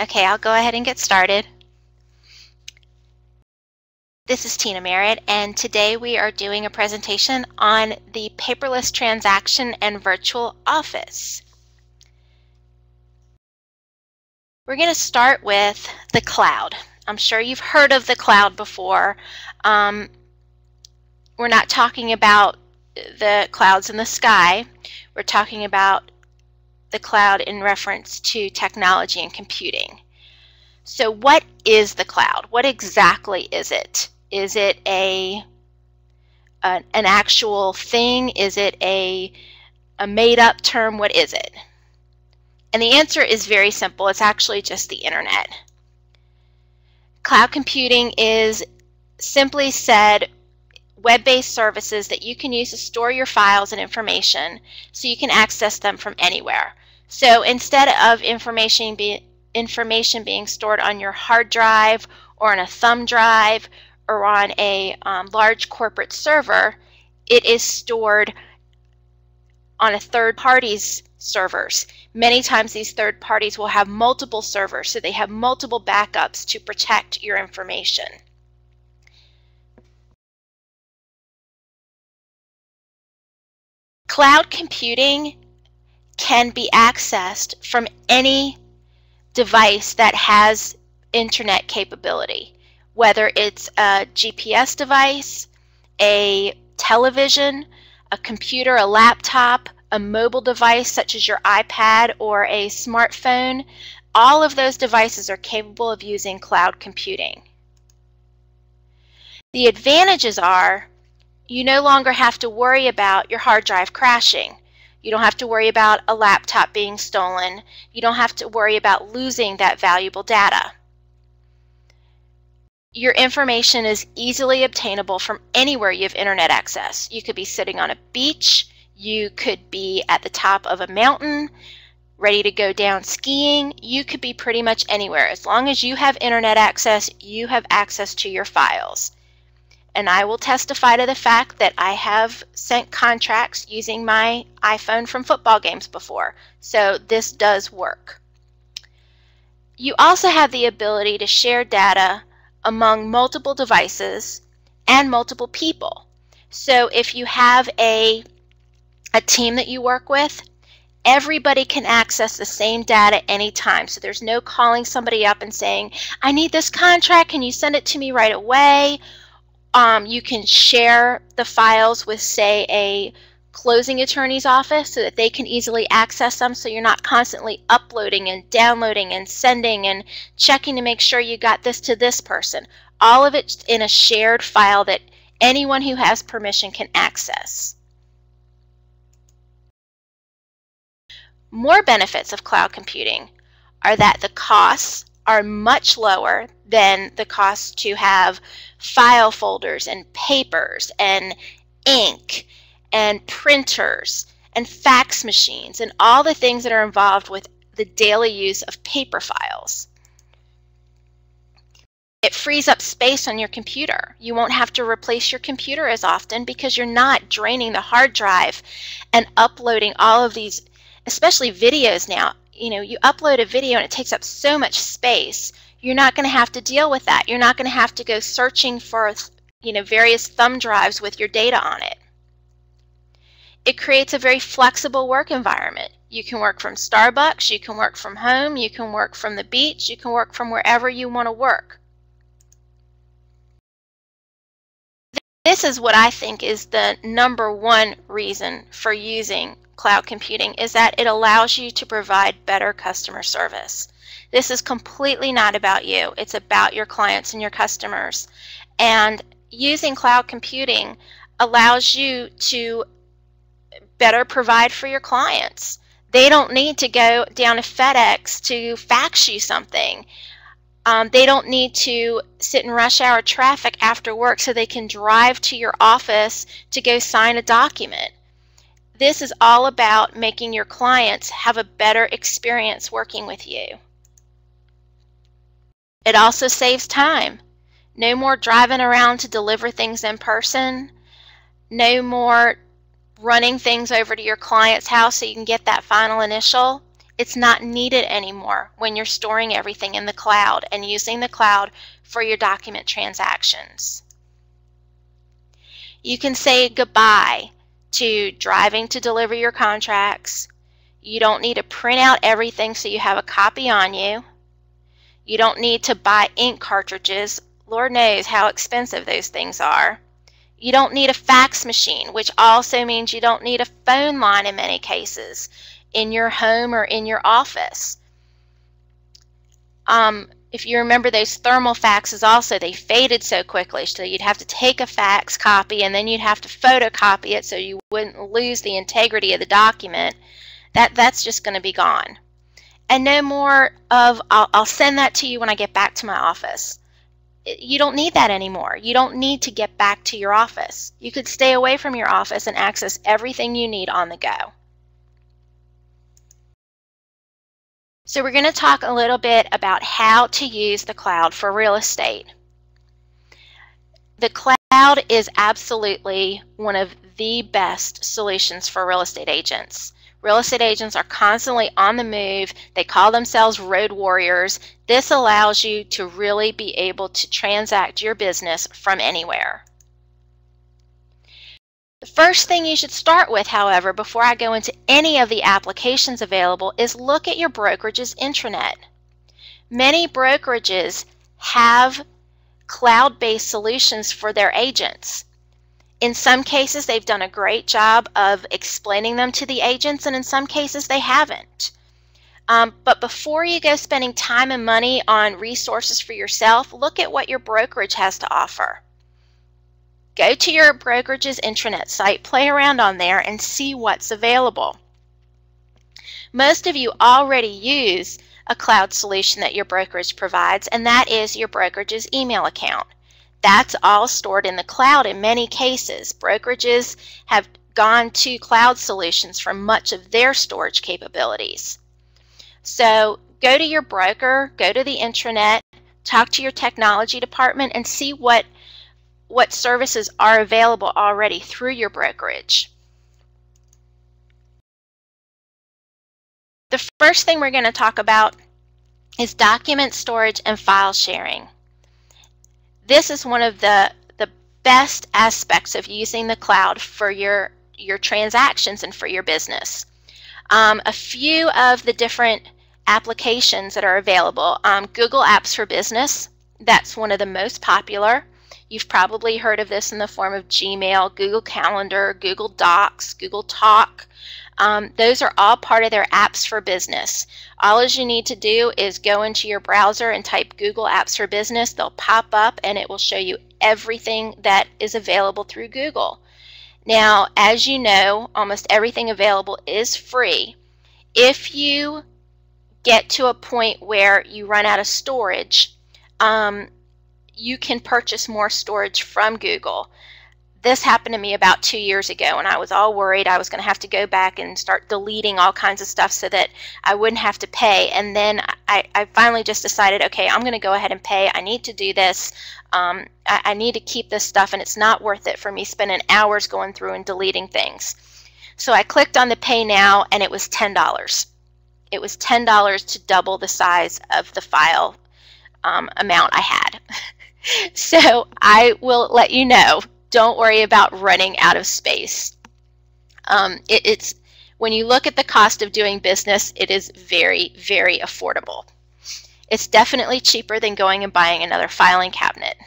Okay, I'll go ahead and get started. This is Tina Merritt, and today we are doing a presentation on the paperless transaction and virtual office. We're going to start with the cloud. I'm sure you've heard of the cloud before. We're not talking about the clouds in the sky. We're talking about the cloud in reference to technology and computing. So what is the cloud? What exactly is it? Is it an actual thing? Is it a made-up term? What is it? And the answer is very simple. It's actually just the internet. Cloud computing is, simply said, web-based services that you can use to store your files and information so you can access them from anywhere. So instead of information being stored on your hard drive or on a thumb drive or on a large corporate server, it is stored on a third party's servers. Many times these third parties will have multiple servers, so they have multiple backups to protect your information. Cloud computing can be accessed from any device that has internet capability, whether it's a GPS device, a television, a computer, a laptop, a mobile device such as your iPad or a smartphone. All of those devices are capable of using cloud computing. The advantages are you no longer have to worry about your hard drive crashing. You don't have to worry about a laptop being stolen. You don't have to worry about losing that valuable data. Your information is easily obtainable from anywhere you have internet access. You could be sitting on a beach. You could be at the top of a mountain, ready to go down skiing. You could be pretty much anywhere. As long as you have internet access, you have access to your files. And I will testify to the fact that I have sent contracts using my iPhone from football games before. So this does work. You also have the ability to share data among multiple devices and multiple people. So if you have a team that you work with, everybody can access the same data anytime. So there's no calling somebody up and saying, I need this contract, can you send it to me right away? You can share the files with, say, a closing attorney's office so that they can easily access them, so you're not constantly uploading and downloading and sending and checking to make sure you got this to this person. All of it's in a shared file that anyone who has permission can access. More benefits of cloud computing are that the costs are much lower than the cost to have file folders and papers and ink and printers and fax machines and all the things that are involved with the daily use of paper files. It frees up space on your computer. You won't have to replace your computer as often because you're not draining the hard drive and uploading all of these, especially videos now. You know, you upload a video and it takes up so much space. You're not going to have to deal with that. You're not going to have to go searching for, various thumb drives with your data on it. It creates a very flexible work environment. You can work from Starbucks, you can work from home, you can work from the beach, you can work from wherever you want to work. This is what I think is the #1 reason for using cloud computing, is that it allows you to provide better customer service. This is completely not about you. It's about your clients and your customers. And using cloud computing allows you to better provide for your clients. They don't need to go down to FedEx to fax you something. They don't need to sit in rush hour traffic after work so they can drive to your office to go sign a document. This is all about making your clients have a better experience working with you. It also saves time. No more driving around to deliver things in person. No more running things over to your client's house so you can get that final initial. It's not needed anymore when you're storing everything in the cloud and using the cloud for your document transactions. You can say goodbye to driving to deliver your contracts. You don't need to print out everything so you have a copy on you. You don't need to buy ink cartridges. Lord knows how expensive those things are. You don't need a fax machine, which also means you don't need a phone line in many cases in your home or in your office. If you remember, those thermal faxes also, they faded so quickly, so you'd have to take a fax copy and then you'd have to photocopy it so you wouldn't lose the integrity of the document. That's just going to be gone. And no more of, I'll send that to you when I get back to my office. You don't need that anymore. You don't need to get back to your office. You could stay away from your office and access everything you need on the go. So we're going to talk a little bit about how to use the cloud for real estate. The cloud is absolutely one of the best solutions for real estate agents. Real estate agents are constantly on the move. They call themselves road warriors. This allows you to really be able to transact your business from anywhere. The first thing you should start with, however, before I go into any of the applications available, is look at your brokerage's intranet. Many brokerages have cloud-based solutions for their agents. In some cases, they've done a great job of explaining them to the agents, and in some cases, they haven't. But before you go spending time and money on resources for yourself, look at what your brokerage has to offer. Go to your brokerage's intranet site, play around on there, and see what's available. Most of you already use a cloud solution that your brokerage provides, and that is your brokerage's email account. That's all stored in the cloud in many cases. Brokerages have gone to cloud solutions for much of their storage capabilities. So go to your broker, go to the intranet, talk to your technology department, and see what services are available already through your brokerage. The first thing we're going to talk about is document storage and file sharing. This is one of the best aspects of using the cloud for your transactions and for your business. A few of the different applications that are available. Google Apps for Business, that's one of the most popular. You've probably heard of this in the form of Gmail, Google Calendar, Google Docs, Google Talk. Those are all part of their apps for business. All you need to do is go into your browser and type Google Apps for Business. They'll pop up and it will show you everything that is available through Google. Now, as you know, almost everything available is free. If you get to a point where you run out of storage, you can purchase more storage from Google. This happened to me about 2 years ago, and I was all worried I was going to have to go back and start deleting all kinds of stuff so that I wouldn't have to pay. And then I finally just decided, okay, I'm going to go ahead and pay. I need to do this. I need to keep this stuff, and it's not worth it for me spending hours going through and deleting things. So I clicked on the Pay Now, and it was $10. It was $10 to double the size of the file amount I had. So I will let you know, don't worry about running out of space. It's when you look at the cost of doing business, it is very, very affordable. It's definitely cheaper than going and buying another filing cabinet.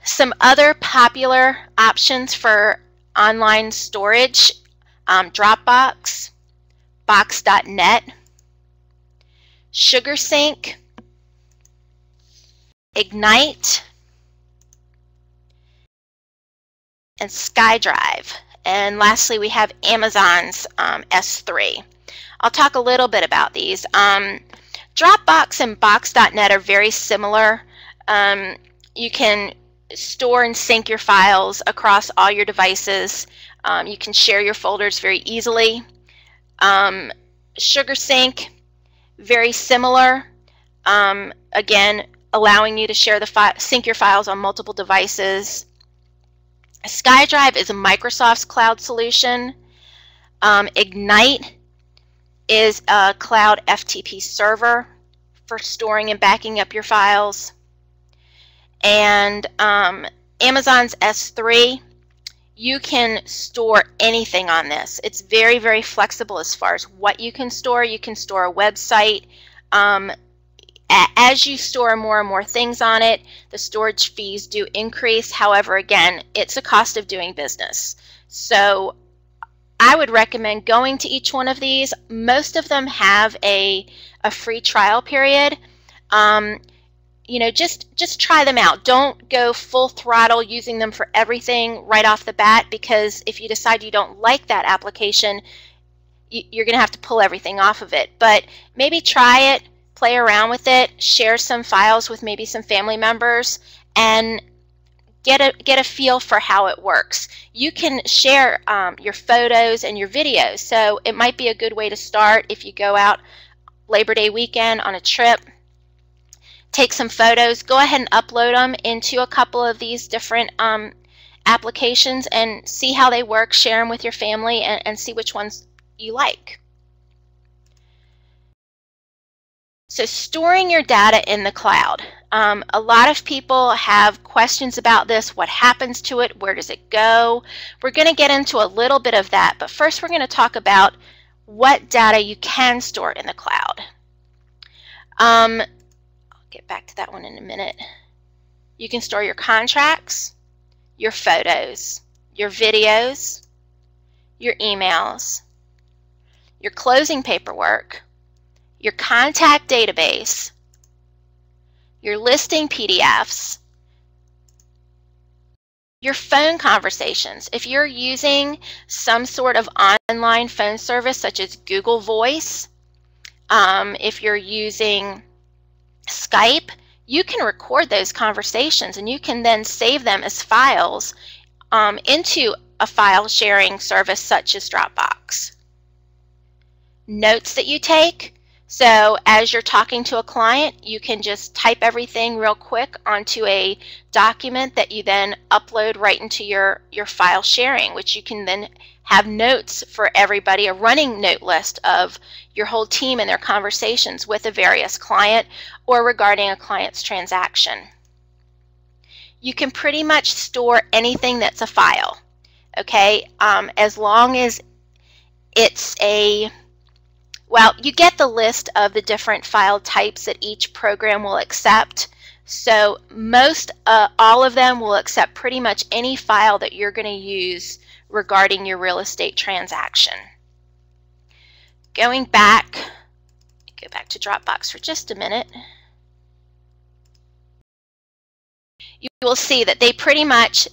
Some other popular options for online storage, Dropbox, Box.net, SugarSync, Ignite, and SkyDrive. And lastly, we have Amazon's S3. I'll talk a little bit about these. Dropbox and Box.net are very similar. You can store and sync your files across all your devices. You can share your folders very easily. SugarSync, very similar. Again, allowing you to share sync your files on multiple devices. SkyDrive is a Microsoft's cloud solution. Ignite is a cloud FTP server for storing and backing up your files. And Amazon's S3, you can store anything on this. It's very, very flexible as far as what you can store. You can store a website. As you store more and more things on it, the storage fees do increase. However, again, it's a cost of doing business. So I would recommend going to each one of these. Most of them have a free trial period. You know, just try them out. Don't go full throttle using them for everything right off the bat, because if you decide you don't like that application, you're going to have to pull everything off of it. But maybe try it, play around with it, share some files with maybe some family members, and get a feel for how it works. You can share your photos and your videos, so it might be a good way to start if you go out Labor Day weekend on a trip. Take some photos, go ahead and upload them into a couple of these different applications and see how they work, share them with your family, and see which ones you like. So storing your data in the cloud. A lot of people have questions about this. What happens to it? Where does it go? We're going to get into a little bit of that, but first we're going to talk about what data you can store in the cloud. I'll get back to that one in a minute. You can store your contracts, your photos, your videos, your emails, your closing paperwork, your contact database, your listing PDFs, your phone conversations. If you're using some sort of online phone service such as Google Voice, if you're using Skype, you can record those conversations and you can then save them as files into a file sharing service such as Dropbox. Notes that you take. So as you're talking to a client, you can just type everything real quick onto a document that you then upload right into your file sharing, which you can then have notes for everybody, a running note list of your whole team and their conversations with a various client or regarding a client's transaction. You can pretty much store anything that's a file, okay, as long as it's well, you get the list of the different file types that each program will accept. So all of them will accept pretty much any file that you're going to use regarding your real estate transaction. Go back to Dropbox for just a minute. You will see that they pretty much,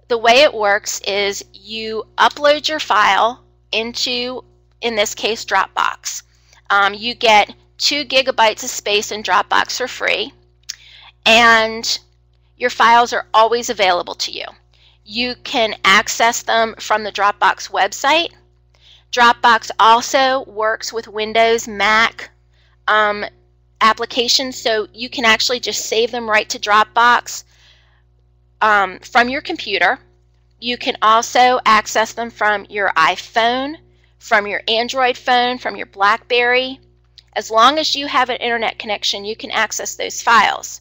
the way it works is you upload your file into, in this case, Dropbox. You get 2 gigabytes of space in Dropbox for free, and your files are always available to you. You can access them from the Dropbox website. Dropbox also works with Windows, Mac applications, so you can actually just save them right to Dropbox from your computer. You can also access them from your iPhone, from your Android phone, from your BlackBerry. As long as you have an internet connection, you can access those files.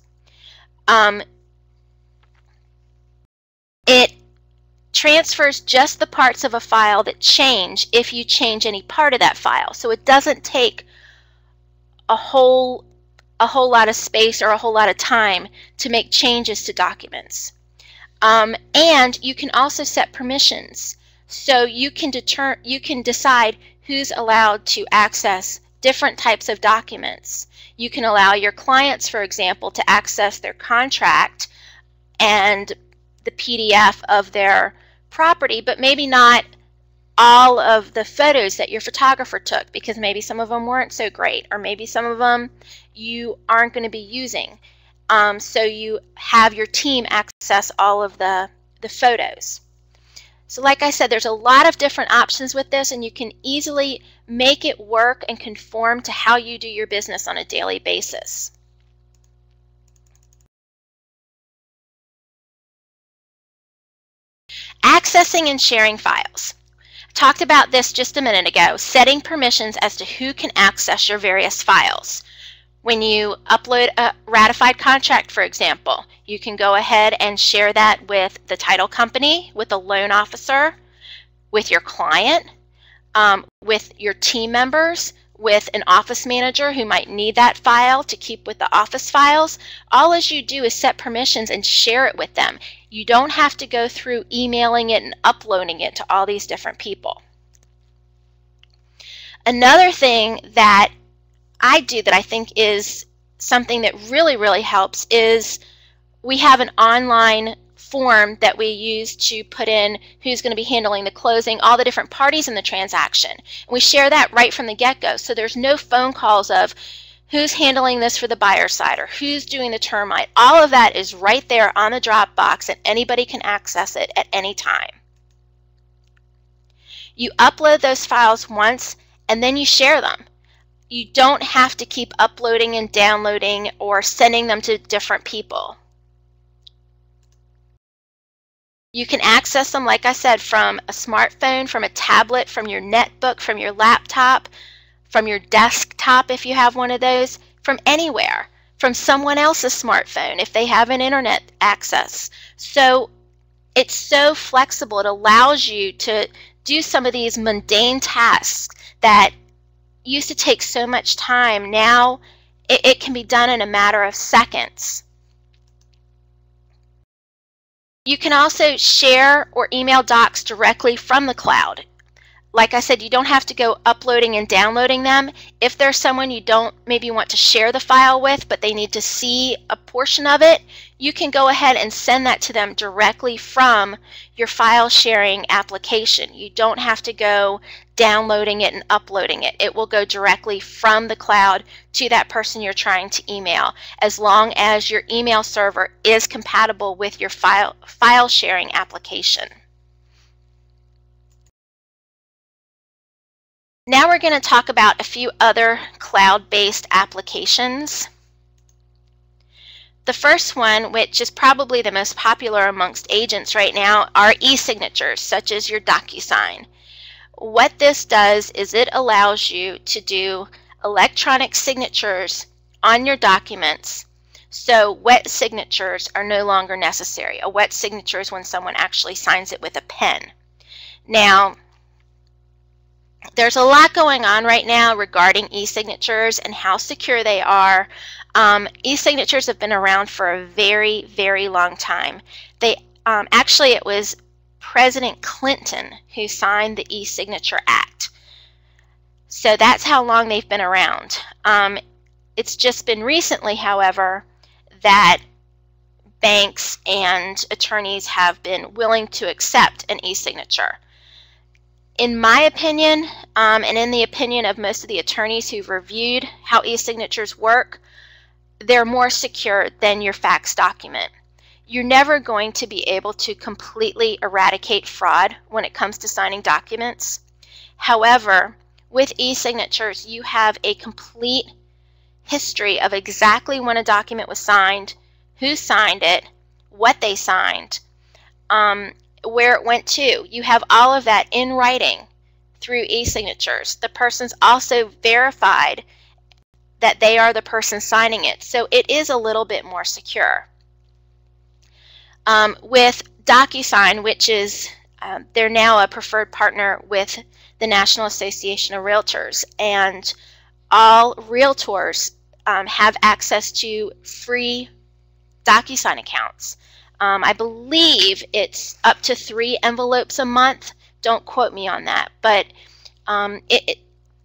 It transfers just the parts of a file that change if you change any part of that file. So it doesn't take a whole lot of space or a whole lot of time to make changes to documents. And you can also set permissions. So you can decide who's allowed to access different types of documents. You can allow your clients, for example, to access their contract and the PDF of their property, but maybe not all of the photos that your photographer took, because maybe some of them weren't so great, or maybe some of them you aren't going to be using. So you have your team access all of the photos. So like I said, there's a lot of different options with this, and you can easily make it work and conform to how you do your business on a daily basis. Accessing and sharing files. Talked about this just a minute ago, setting permissions as to who can access your various files. When you upload a ratified contract, for example, you can go ahead and share that with the title company, with the loan officer, with your client, with your team members, with an office manager who might need that file to keep with the office files. All as you do is set permissions and share it with them. You don't have to go through emailing it and uploading it to all these different people. Another thing that I do that I think is something that really, really helps is we have an online form that we use to put in who's going to be handling the closing, all the different parties in the transaction. And we share that right from the get-go, so there's no phone calls of who's handling this for the buyer side or who's doing the termite. All of that is right there on the Dropbox, and anybody can access it at any time. You upload those files once and then you share them. You don't have to keep uploading and downloading or sending them to different people. You can access them, like I said, from a smartphone, from a tablet, from your netbook, from your laptop, from your desktop if you have one of those, from anywhere, from someone else's smartphone if they have an internet access. So it's so flexible. It allows you to do some of these mundane tasks that used to take so much time. Now it can be done in a matter of seconds. You can also share or email docs directly from the cloud. Like I said, you don't have to go uploading and downloading them. If there's someone you don't maybe want to share the file with, but they need to see a portion of it, you can go ahead and send that to them directly from your file sharing application. You don't have to go downloading it and uploading it. It will go directly from the cloud to that person you're trying to email, as long as your email server is compatible with your file sharing application. Now we're going to talk about a few other cloud-based applications. The first one, which is probably the most popular amongst agents right now, are e-signatures, such as your DocuSign. What this does is it allows you to do electronic signatures on your documents, so wet signatures are no longer necessary. A wet signature is when someone actually signs it with a pen. Now, there's a lot going on right now regarding e-signatures and how secure they are. E-signatures have been around for a very, very long time. Actually, it was President Clinton who signed the E-Signature Act. So that's how long they've been around. It's just been recently, however, that banks and attorneys have been willing to accept an e-signature. In my opinion, and in the opinion of most of the attorneys who've reviewed how e-signatures work, they're more secure than your fax document. You're never going to be able to completely eradicate fraud when it comes to signing documents. However, with e-signatures, you have a complete history of exactly when a document was signed, who signed it, what they signed, where it went to. You have all of that in writing through e-signatures. The person's also verified that they are the person signing it, so it is a little bit more secure. With DocuSign, which is, they're now a preferred partner with the National Association of Realtors, and all realtors have access to free DocuSign accounts. I believe it's up to 3 envelopes a month. Don't quote me on that, but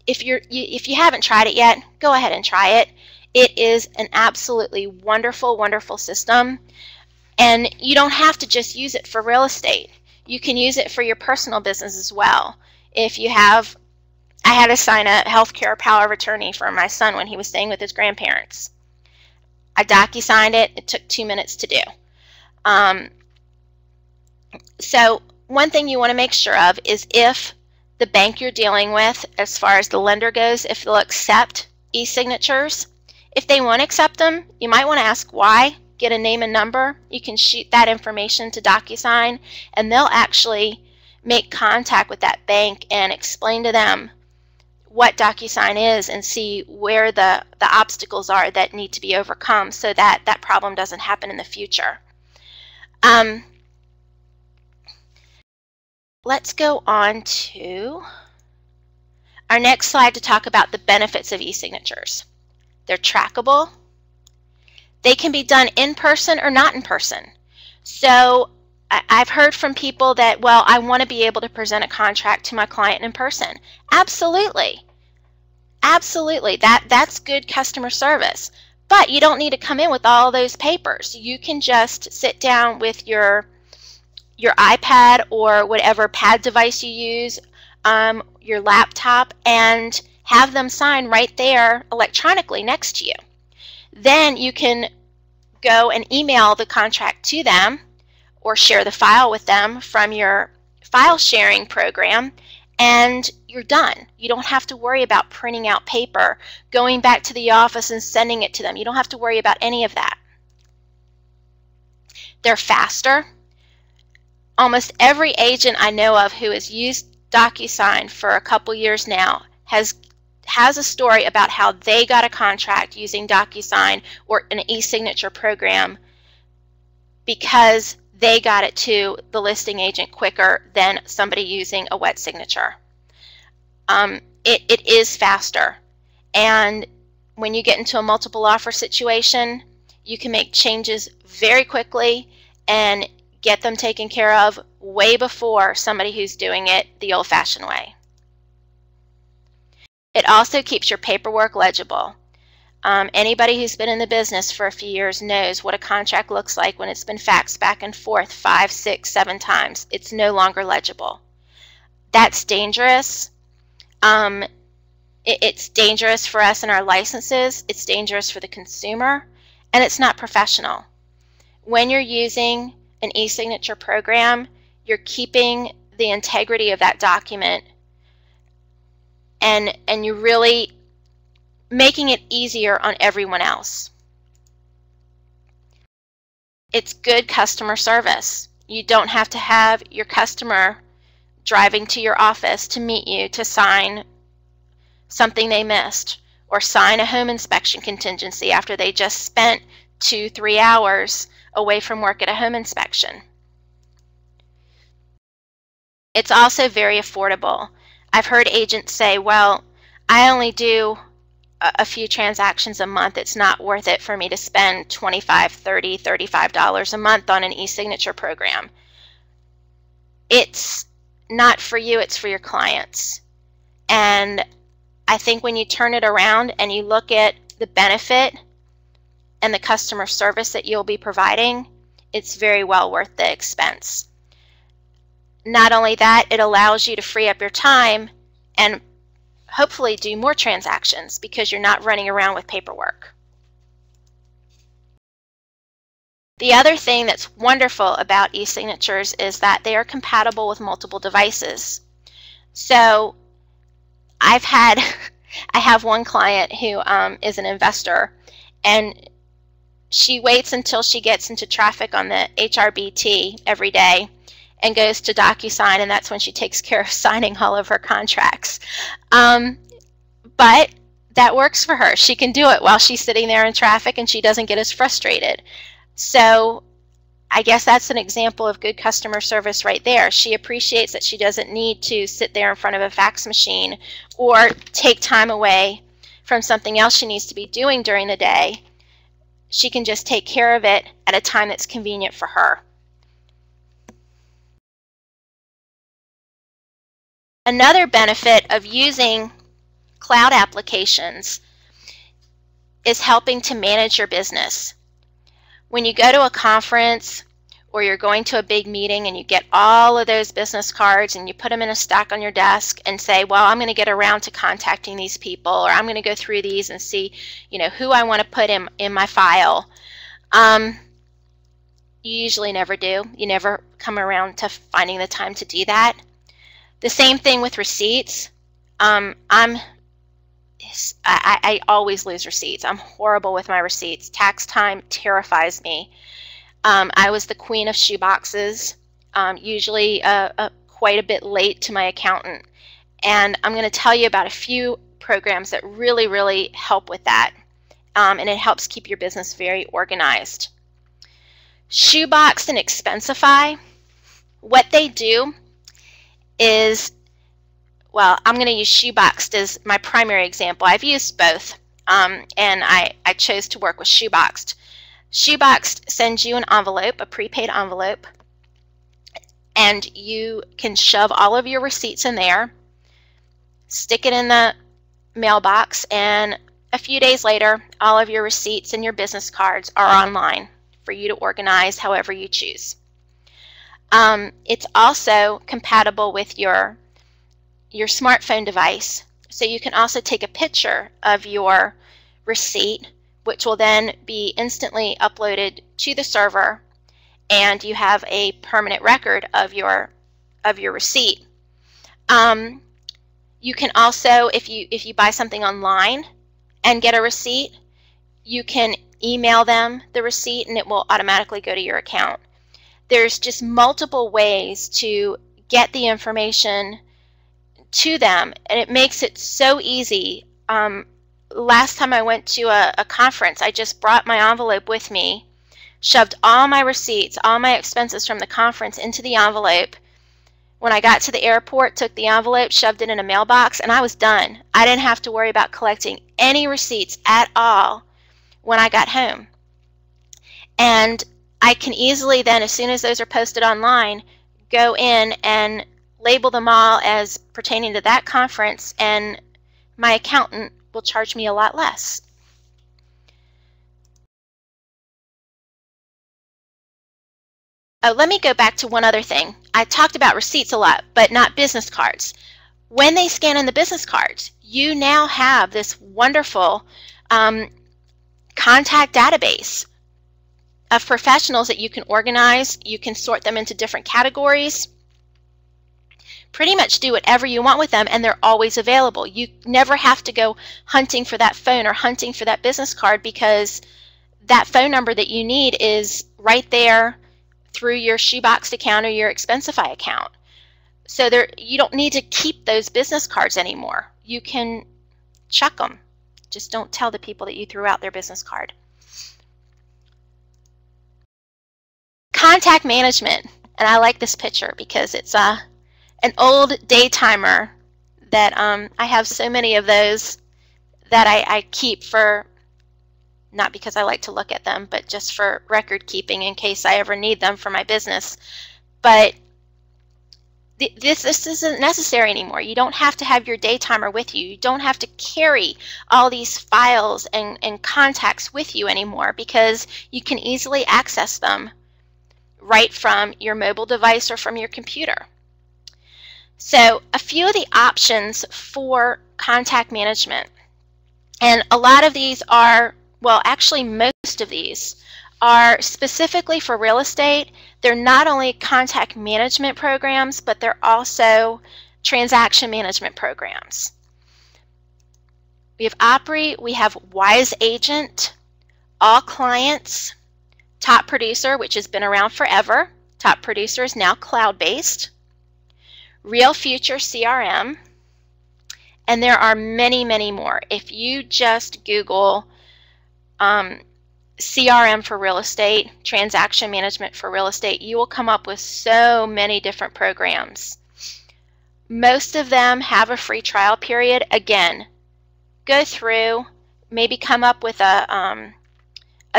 if you haven't tried it yet, go ahead and try it. It is an absolutely wonderful, wonderful system, and you don't have to just use it for real estate. You can use it for your personal business as well. If you have, I had to sign a healthcare power of attorney for my son when he was staying with his grandparents. I DocuSigned it. It took 2 minutes to do. So one thing you want to make sure of is if the bank you're dealing with, as far as the lender goes, if they'll accept e-signatures. If they won't accept them, you might want to ask why. Get a name and number. You can shoot that information to DocuSign, and they'll actually make contact with that bank and explain to them what DocuSign is and see where the obstacles are that need to be overcome so that that problem doesn't happen in the future. Let's go on to our next slide to talk about the benefits of e-signatures. They're trackable. They can be done in person or not in person. So I've heard from people that, well, I want to be able to present a contract to my client in person. Absolutely. Absolutely. That's good customer service. But you don't need to come in with all those papers. You can just sit down with your iPad or whatever pad device you use, your laptop, and have them sign right there electronically next to you. Then you can go and email the contract to them or share the file with them from your file sharing program, and you're done. You don't have to worry about printing out paper, going back to the office and sending it to them. You don't have to worry about any of that. They're faster. Almost every agent I know of who has used DocuSign for a couple years now has a story about how they got a contract using DocuSign or an e-signature program because they got it to the listing agent quicker than somebody using a wet signature. It is faster, and when you get into a multiple offer situation, you can make changes very quickly and get them taken care of way before somebody who's doing it the old-fashioned way. It also keeps your paperwork legible. Anybody who's been in the business for a few years knows what a contract looks like when it's been faxed back and forth 5, 6, 7 times. It's no longer legible. That's dangerous. It's dangerous for us and our licenses. It's dangerous for the consumer, and it's not professional. When you're using an e-signature program, you're keeping the integrity of that document, and you're really making it easier on everyone else. It's good customer service. You don't have to have your customer driving to your office to meet you to sign something they missed or sign a home inspection contingency after they just spent 2-3 hours away from work at a home inspection. It's also very affordable. I've heard agents say, well, I only do a few transactions a month. It's not worth it for me to spend $25, $30, $35 a month on an e-signature program. It's not for you, it's for your clients. And I think when you turn it around and you look at the benefit and the customer service that you'll be providing, it's very well worth the expense. Not only that, it allows you to free up your time and hopefully do more transactions because you're not running around with paperwork. The other thing that's wonderful about e-signatures is that they are compatible with multiple devices. So I have one client who is an investor, and she waits until she gets into traffic on the HRBT every day and goes to DocuSign, and that's when she takes care of signing all of her contracts. But that works for her. She can do it while she's sitting there in traffic, and she doesn't get as frustrated. So I guess that's an example of good customer service right there. She appreciates that she doesn't need to sit there in front of a fax machine or take time away from something else she needs to be doing during the day. She can just take care of it at a time that's convenient for her. Another benefit of using cloud applications is helping to manage your business. When you go to a conference or you're going to a big meeting and you get all of those business cards and you put them in a stack on your desk and say, well, I'm going to get around to contacting these people, or I'm going to go through these and see, who I want to put in my file. You usually never do. You never come around to finding the time to do that. The same thing with receipts. I always lose receipts. I'm horrible with my receipts. Tax time terrifies me. I was the queen of shoeboxes. Usually a quite a bit late to my accountant. And I'm going to tell you about a few programs that really, really help with that. And it helps keep your business very organized. Shoebox and Expensify, what they do is, well, I'm going to use Shoebox as my primary example. I've used both, and I chose to work with Shoebox. Shoebox sends you an envelope, a prepaid envelope, and you can shove all of your receipts in there, stick it in the mailbox, and a few days later, all of your receipts and your business cards are online for you to organize however you choose. It's also compatible with your smartphone device, so you can also take a picture of your receipt, which will then be instantly uploaded to the server, and you have a permanent record of your receipt. You can also, if you buy something online and get a receipt, you can email them the receipt and it will automatically go to your account. There's just multiple ways to get the information to them, and it makes it so easy. Last time I went to a conference, I just brought my envelope with me, shoved all my receipts, all my expenses from the conference into the envelope. When I got to the airport, took the envelope, shoved it in a mailbox, and I was done. I didn't have to worry about collecting any receipts at all when I got home. And I can easily then, as soon as those are posted online, go in and label them all as pertaining to that conference, and my accountant will charge me a lot less. Oh, let me go back to one other thing. I talked about receipts a lot, but not business cards. When they scan in the business cards, you now have this wonderful contact database of professionals that you can organize. You can sort them into different categories. Pretty much do whatever you want with them, and they're always available. You never have to go hunting for that phone or hunting for that business card, because that phone number that you need is right there through your Shoebox account or your Expensify account. So you don't need to keep those business cards anymore. You can chuck them. Just don't tell the people that you threw out their business card. Contact management, and I like this picture because it's an old day timer that I have so many of those that I keep for, not because I like to look at them, but just for record keeping in case I ever need them for my business. But this isn't necessary anymore. You don't have to have your day timer with you. You don't have to carry all these files and contacts with you anymore, because you can easily access them right from your mobile device or from your computer. So a few of the options for contact management, and a lot of these are, well, actually most of these are specifically for real estate. They're not only contact management programs, but they're also transaction management programs. We have Opry, we have Wise Agent, All Clients, Top Producer, which has been around forever. Top Producer is now cloud-based. Real Future CRM, and there are many, many more. If you just Google CRM for real estate, transaction management for real estate, you will come up with so many different programs. Most of them have a free trial period. Again, go through, maybe come up with a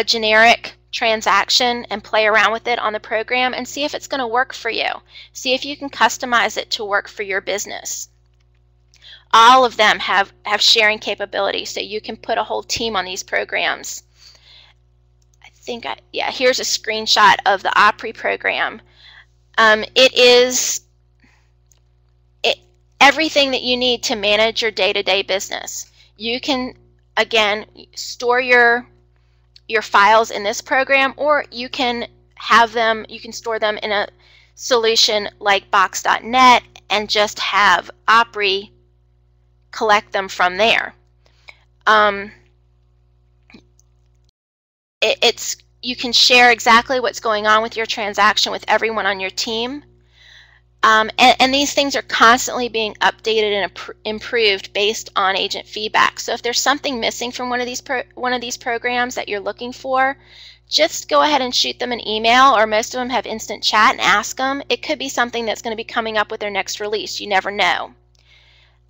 generic transaction and play around with it on the program and see if it's going to work for you. See if you can customize it to work for your business. All of them have sharing capabilities, so you can put a whole team on these programs. Yeah, here's a screenshot of the Opry program. It is everything that you need to manage your day-to-day business. You can, again, store your files in this program, or you can have them, you can store them in a solution like Box.net and just have Opry collect them from there. You can share exactly what's going on with your transaction with everyone on your team. And these things are constantly being updated and improved based on agent feedback. So if there's something missing from one of these programs that you're looking for, just go ahead and shoot them an email, or most of them have instant chat, and ask them. It could be something that's going to be coming up with their next release. You never know.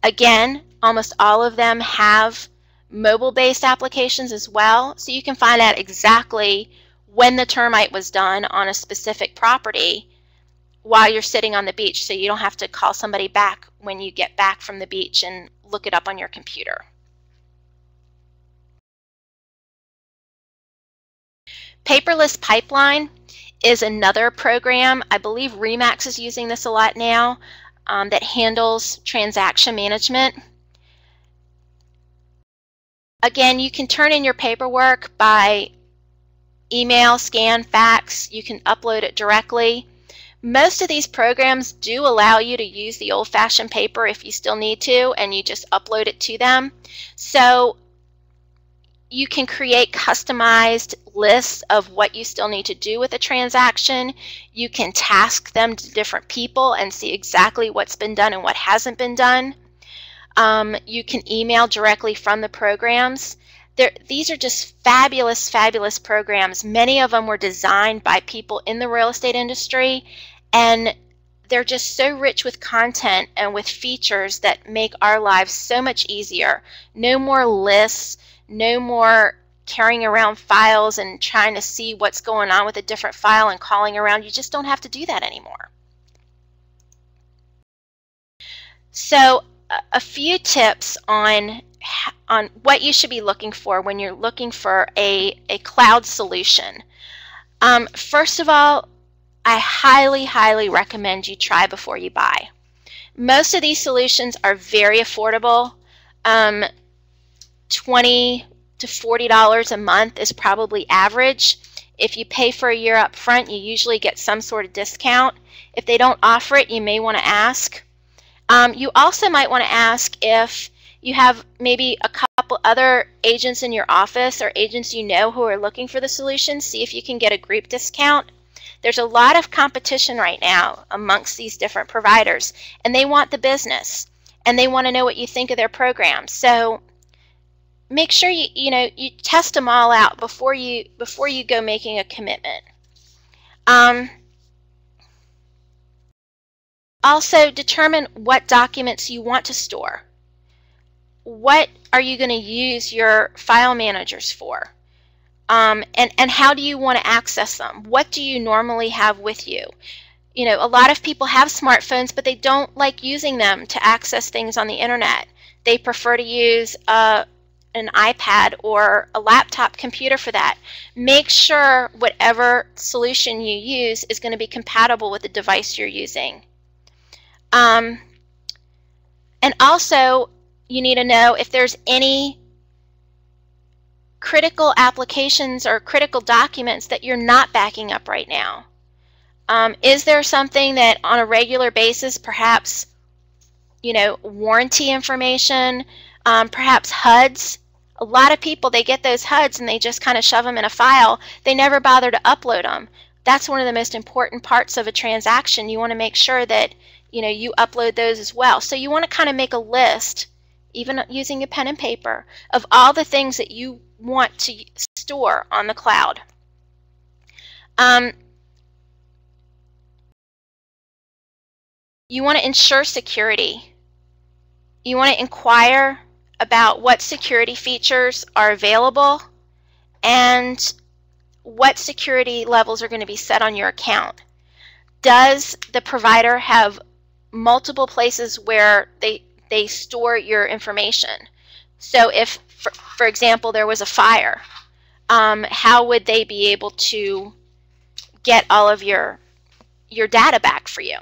Again, almost all of them have mobile-based applications as well, so you can find out exactly when the termite was done on a specific property while you're sitting on the beach, so you don't have to call somebody back when you get back from the beach and look it up on your computer. Paperless Pipeline is another program. I believe Remax is using this a lot now, that handles transaction management. Again, you can turn in your paperwork by email, scan, fax. You can upload it directly. Most of these programs do allow you to use the old-fashioned paper if you still need to, and you just upload it to them. So you can create customized lists of what you still need to do with a transaction. You can task them to different people and see exactly what's been done and what hasn't been done. You can email directly from the programs. These are just fabulous, fabulous programs. Many of them were designed by people in the real estate industry, and they're just so rich with content and with features that make our lives so much easier. No more lists, no more carrying around files and trying to see what's going on with a different file and calling around. You just don't have to do that anymore. So a few tips on what you should be looking for when you're looking for a cloud solution. First of all, I highly, highly recommend you try before you buy. Most of these solutions are very affordable. $20 to $40 a month is probably average. If you pay for a year up front, you usually get some sort of discount. If they don't offer it, you may want to ask. You also might want to ask if you have maybe a couple other agents in your office or agents you know who are looking for the solution. See if you can get a group discount. There's a lot of competition right now amongst these different providers, and they want the business, and they want to know what you think of their program. So make sure you test them all out before you go making a commitment. Also, determine what documents you want to store. What are you going to use your file managers for? And how do you want to access them? What do you normally have with you? You know, a lot of people have smartphones, but they don't like using them to access things on the internet. They prefer to use an iPad or a laptop computer for that. Make sure whatever solution you use is going to be compatible with the device you're using. And also, you need to know if there's any critical applications or critical documents that you're not backing up right now. Is there something that on a regular basis, perhaps, warranty information, perhaps HUDs? A lot of people, they get those HUDs and they just kind of shove them in a file. They never bother to upload them. That's one of the most important parts of a transaction. You want to make sure that you upload those as well. So you want to kind of make a list, even using a pen and paper, of all the things that you want to store on the cloud. You want to ensure security. You want to inquire about what security features are available and what security levels are going to be set on your account. Does the provider have multiple places where they store your information? So if, for example, there was a fire, how would they be able to get all of your data back for you?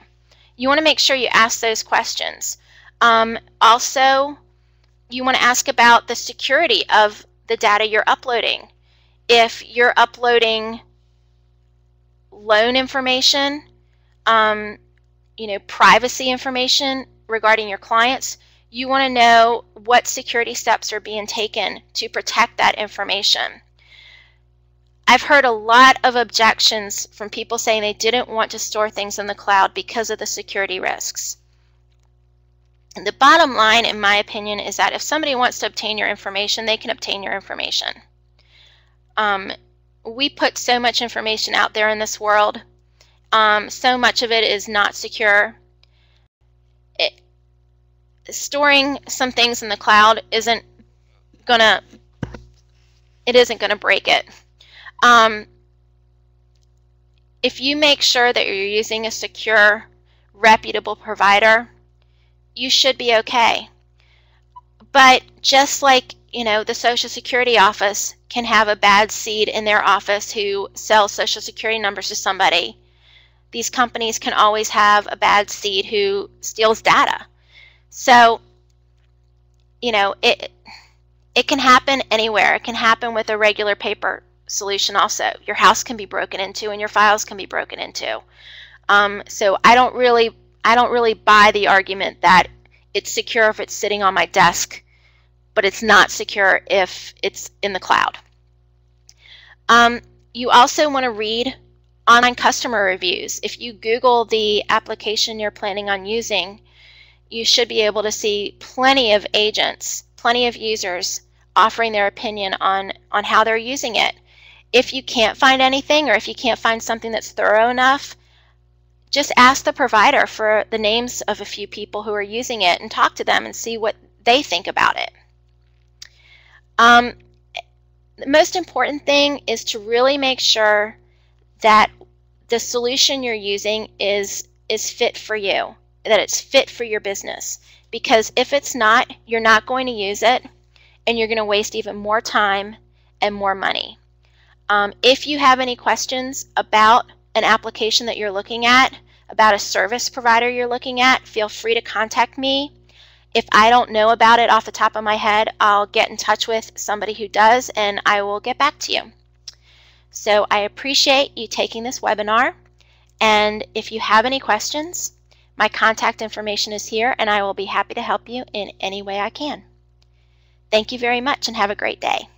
You want to make sure you ask those questions. Also, you want to ask about the security of the data you're uploading. If you're uploading loan information, privacy information regarding your clients, you want to know what security steps are being taken to protect that information. I've heard a lot of objections from people saying they didn't want to store things in the cloud because of the security risks. And the bottom line, in my opinion, is that if somebody wants to obtain your information, they can obtain your information. We put so much information out there in this world. So much of it is not secure. Storing some things in the cloud isn't gonna break it. If you make sure that you're using a secure, reputable provider, you should be okay. But just like, the Social Security office can have a bad seed in their office who sells Social Security numbers to somebody, these companies can always have a bad seed who steals data. So, it can happen anywhere. It can happen with a regular paper solution also. Your house can be broken into and your files can be broken into. So I don't really buy the argument that it's secure if it's sitting on my desk, but it's not secure if it's in the cloud. You also want to read online customer reviews. If you Google the application you're planning on using, you should be able to see plenty of agents, plenty of users offering their opinion on how they're using it. If you can't find anything, or if you can't find something that's thorough enough, just ask the provider for the names of a few people who are using it and talk to them and see what they think about it. The most important thing is to really make sure that the solution you're using is fit for you, that it's fit for your business. Because if it's not, you're not going to use it, and you're going to waste even more time and more money. If you have any questions about an application that you're looking at, about a service provider you're looking at, feel free to contact me. If I don't know about it off the top of my head, I'll get in touch with somebody who does, and I will get back to you. So I appreciate you taking this webinar, and if you have any questions, my contact information is here, and I will be happy to help you in any way I can. Thank you very much, and have a great day.